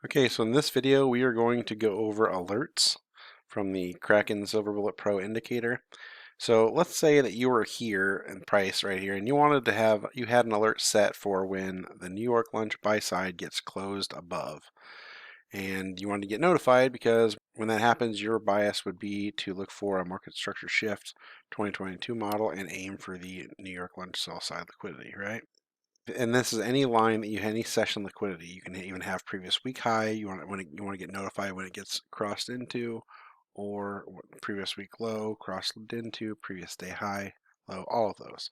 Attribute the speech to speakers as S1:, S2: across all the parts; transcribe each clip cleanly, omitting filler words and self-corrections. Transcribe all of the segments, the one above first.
S1: Okay, so in this video we are going to go over alerts from the Kraken Silver Bullet Pro indicator. So let's say that you were here in price right here and you had an alert set for when the New York lunch buy side gets closed above. And you wanted to get notified because when that happens, your bias would be to look for a market structure shift 2022 model and aim for the New York lunch sell side liquidity, right? And this is any line that you have any session liquidity. You can even have previous week high. You want to get notified when it gets crossed into, or previous week low crossed into, previous day high, low, all of those.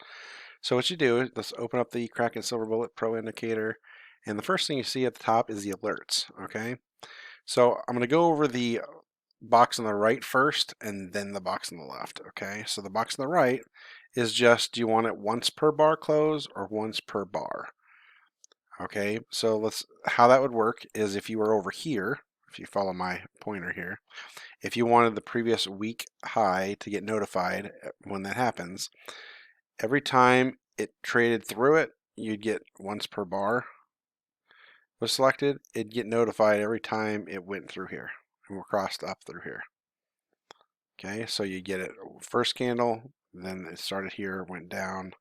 S1: So what you do is let's open up the Kraken Silver Bullet Pro indicator, and the first thing you see at the top is the alerts. Okay, so I'm going to go over the box on the right first, and then the box on the left. Okay, so the box on the right is just, do you want it once per bar close or once per bar? Okay, so how that would work is if you were over here, if you follow my pointer here, if you wanted the previous week high to get notified when that happens, every time it traded through it, you'd get once per bar was selected, it'd get notified every time it went through here and crossed up through here. Okay, so you get it first candle, then it started here, went down,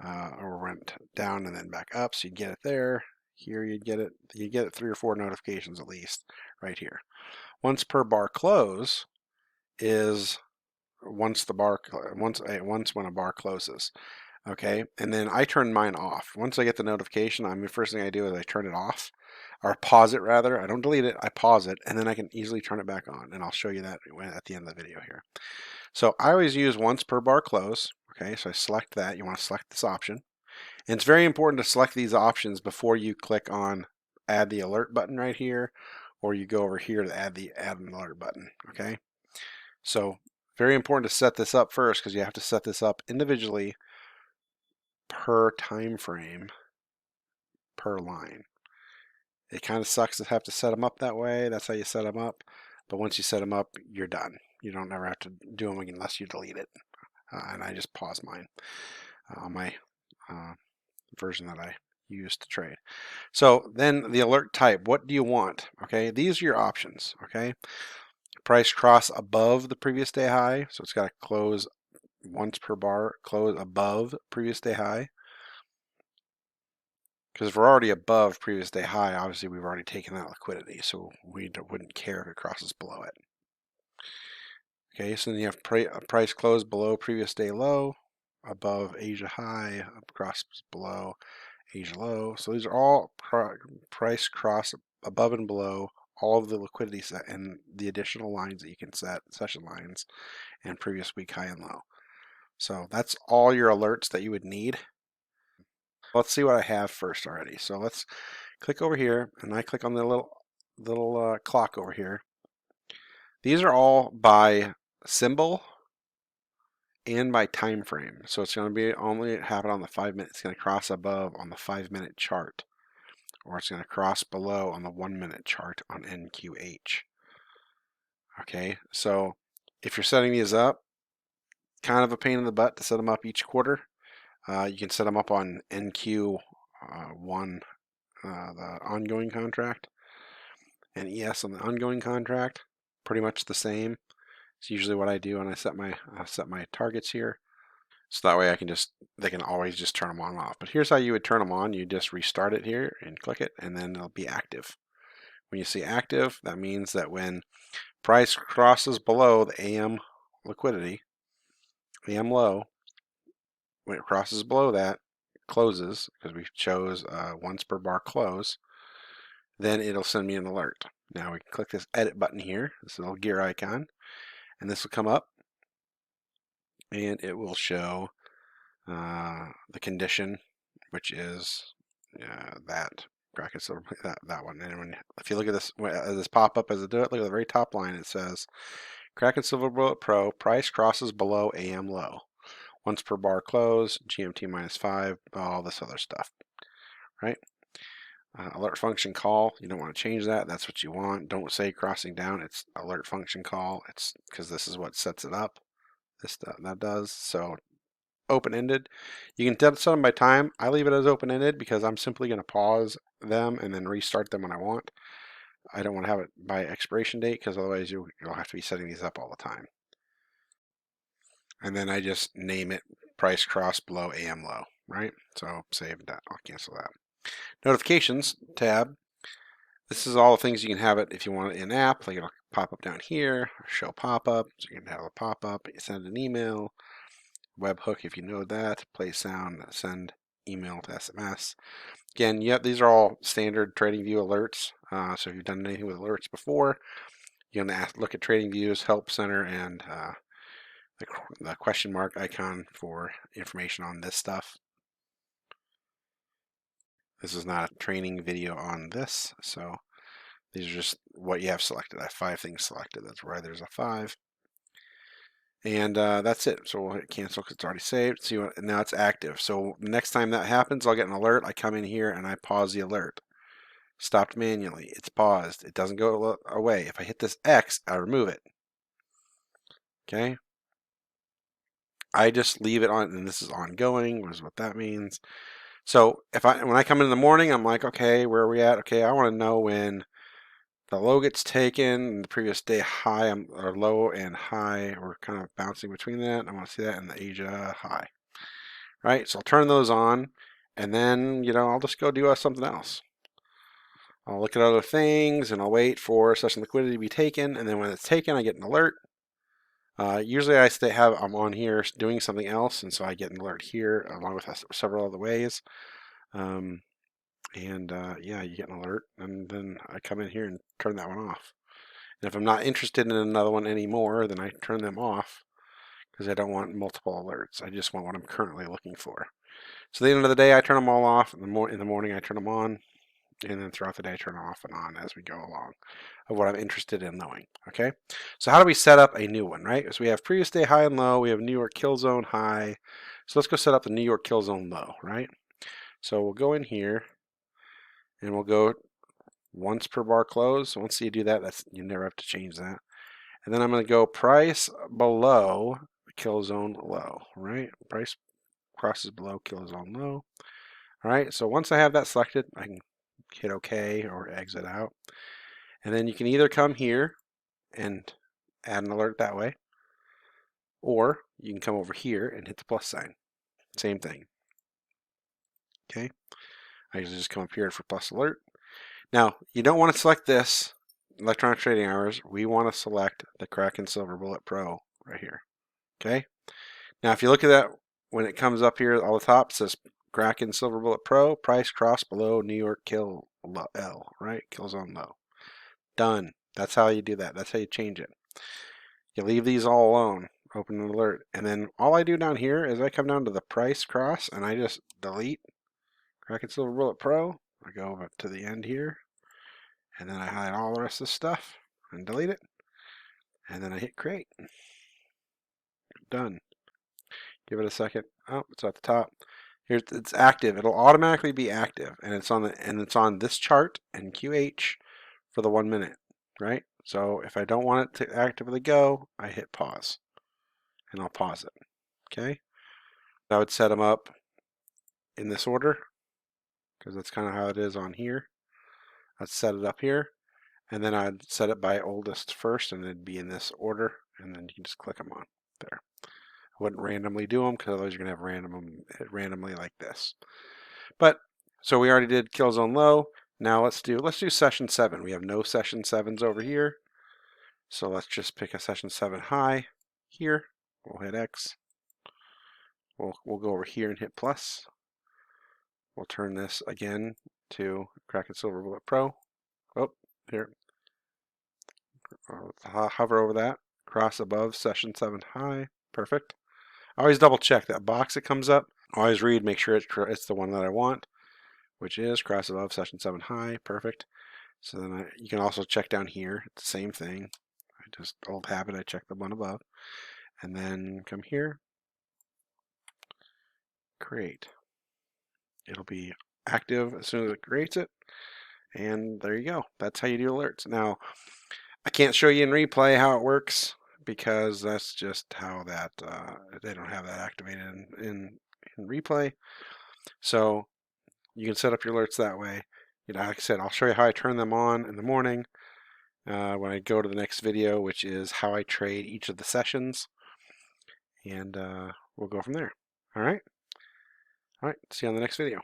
S1: or went down and then back up. So you get it there. Here you get it. You get it 3 or 4 notifications at least right here. Once per bar close is once when a bar closes. Okay, and then I turn mine off. Once I get the notification, the first thing I do is I turn it off, or pause it rather. I don't delete it, I pause it, and then I can easily turn it back on, and I'll show you that at the end of the video here. So I always use once per bar close. Okay, so I select that. You want to select this option. And it's very important to select these options before you click on add the alert button right here, or you go over here to add an alert button. Okay, so very important to set this up first because you have to set this up individually per time frame per line. It kind of sucks to have to set them up that way. That's how you set them up. But once you set them up, you're done. You don't ever have to do them again unless you delete it. And I just pause mine on my version that I use to trade. So then the alert type, what do you want? Okay, these are your options. Okay, price cross above the previous day high, so it's got to close once per bar, close above previous day high. Because if we're already above previous day high, obviously we've already taken that liquidity, so we wouldn't care if it crosses below it. Okay, so then you have price close below previous day low, above Asia high, crosses below Asia low. So these are all price cross above and below all of the liquidity set and the additional lines that you can set, session lines, and previous week high and low. So that's all your alerts that you would need. Let's see what I have first already. So let's click over here, and I click on the little clock over here. These are all by symbol and by time frame. So it's going to be only happen on the 5 minute. It's going to cross above on the 5-minute chart, or it's going to cross below on the 1-minute chart on NQH. Okay, so if you're setting these up, kind of a pain in the butt to set them up each quarter. You can set them up on NQ1, the ongoing contract, and ES on the ongoing contract. Pretty much the same. It's usually what I do when I set my targets here. So that way they can always just turn them on and off. But here's how you would turn them on. You just restart it here and click it, and then it'll be active. When you see active, that means that when price crosses below the AM liquidity, AM low, when it crosses below that, closes, because we chose once per bar close, then it'll send me an alert. Now we can click this edit button here, this little gear icon, and this will come up, and it will show the condition, which is that bracket, so that one. And if you look at this pop up as I do it, look at the very top line. It says Kraken Silver Bullet Pro price crosses below AM low, once per bar close, GMT -5, all this other stuff, right? Alert function call. You don't want to change that. That's what you want. Don't say crossing down. It's alert function call. It's because this is what sets it up. That does. So open-ended. You can set them by time. I leave it as open-ended because I'm simply going to pause them and then restart them when I want. I don't want to have it by expiration date because otherwise you'll have to be setting these up all the time. And then I just name it price cross below AM low, right? So save that. I'll cancel that. Notifications tab. This is all the things you can have it if you want it in app. Like it'll pop up down here, show pop up. So you can have a pop up, send an email, webhook if you know that, play sound, send email to SMS. Again, yep, these are all standard TradingView alerts. So if you've done anything with alerts before, you can look at TradingView's help center and the question mark icon for information on this stuff. This is not a training video on this, so these are just what you have selected. I have 5 things selected. That's why there's a 5. And that's it. So we'll hit cancel because it's already saved. See what, now it's active. So next time that happens, I'll get an alert. I come in here and I pause the alert. Stopped manually. It's paused. It doesn't go away. If I hit this X, I remove it. Okay. I just leave it on, and this is ongoing, which is what that means. So when I come in the morning, I'm like, okay, where are we at? Okay, I want to know when the low gets taken, the previous day high or low and high, we're kind of bouncing between that. I want to see that in the Asia high, right? So I'll turn those on, and then I'll just go do something else. I'll look at other things, and I'll wait for session liquidity to be taken, and then when it's taken, I get an alert. Usually I'm on here doing something else, and so I get an alert here along with several other ways. Yeah, you get an alert, and then I come in here and turn that one off. And if I'm not interested in another one anymore, then I turn them off because I don't want multiple alerts. I just want what I'm currently looking for. So at the end of the day, I turn them all off. In the morning, I turn them on, and then throughout the day, I turn them off and on as we go along of what I'm interested in knowing. Okay, so how do we set up a new one, right? So we have previous day high and low. We have New York Killzone high. So let's go set up the New York Killzone low, right? So we'll go in here and we'll go once per bar close. Once you do that, you never have to change that. And then I'm going to go price below Killzone low, right? Price crosses below Killzone low. All right, so once I have that selected, I can hit OK or exit out. And then you can either come here and add an alert that way, or you can come over here and hit the plus sign. Same thing. Okay, I usually just come up here for plus alert. Now, you don't want to select this, electronic trading hours. We want to select the Kraken Silver Bullet Pro right here. Okay, now if you look at that, when it comes up here all the top, it says Kraken Silver Bullet Pro, price cross below New York Kill L, right? Killzone low. Done. That's how you do that. That's how you change it. You leave these all alone, open an alert, and then all I do down here is I come down to the price cross and I just delete Kraken Silver Bullet Pro. I go up to the end here, and then I hide all the rest of the stuff and delete it, and then I hit create. Done. Give it a second. Oh, it's at the top. Here it's active. It'll automatically be active, and it's on this chart and QH for the 1 minute, right? So if I don't want it to actively go, I hit pause, and I'll pause it. Okay. I would set them up in this order because that's kind of how it is on here. I'd set it up here, and then I'd set it by oldest first, and it'd be in this order, and then you can just click them on there. I wouldn't randomly do them because otherwise you're gonna have randomly like this. But so we already did Killzone low. Now let's do session 7. We have no session 7s over here, so let's just pick a session 7 high here. We'll hit X. We'll go over here and hit plus. We'll turn this again to Kraken Silver Bullet Pro. Oh, here. Hover over that. Cross above session 7 high. Perfect. I always double check that box that comes up. I always read, make sure it's the one that I want, which is cross above session 7 high. Perfect. So then you can also check down here. It's the same thing. I just old habit. I check the one above, and then come here. Create. It'll be active as soon as it creates it, and there you go. That's how you do alerts. Now, I can't show you in replay how it works because that's just how that they don't have that activated in replay. So you can set up your alerts that way. like I said, I'll show you how I turn them on in the morning when I go to the next video, which is how I trade each of the sessions, and we'll go from there. All right. See you on the next video.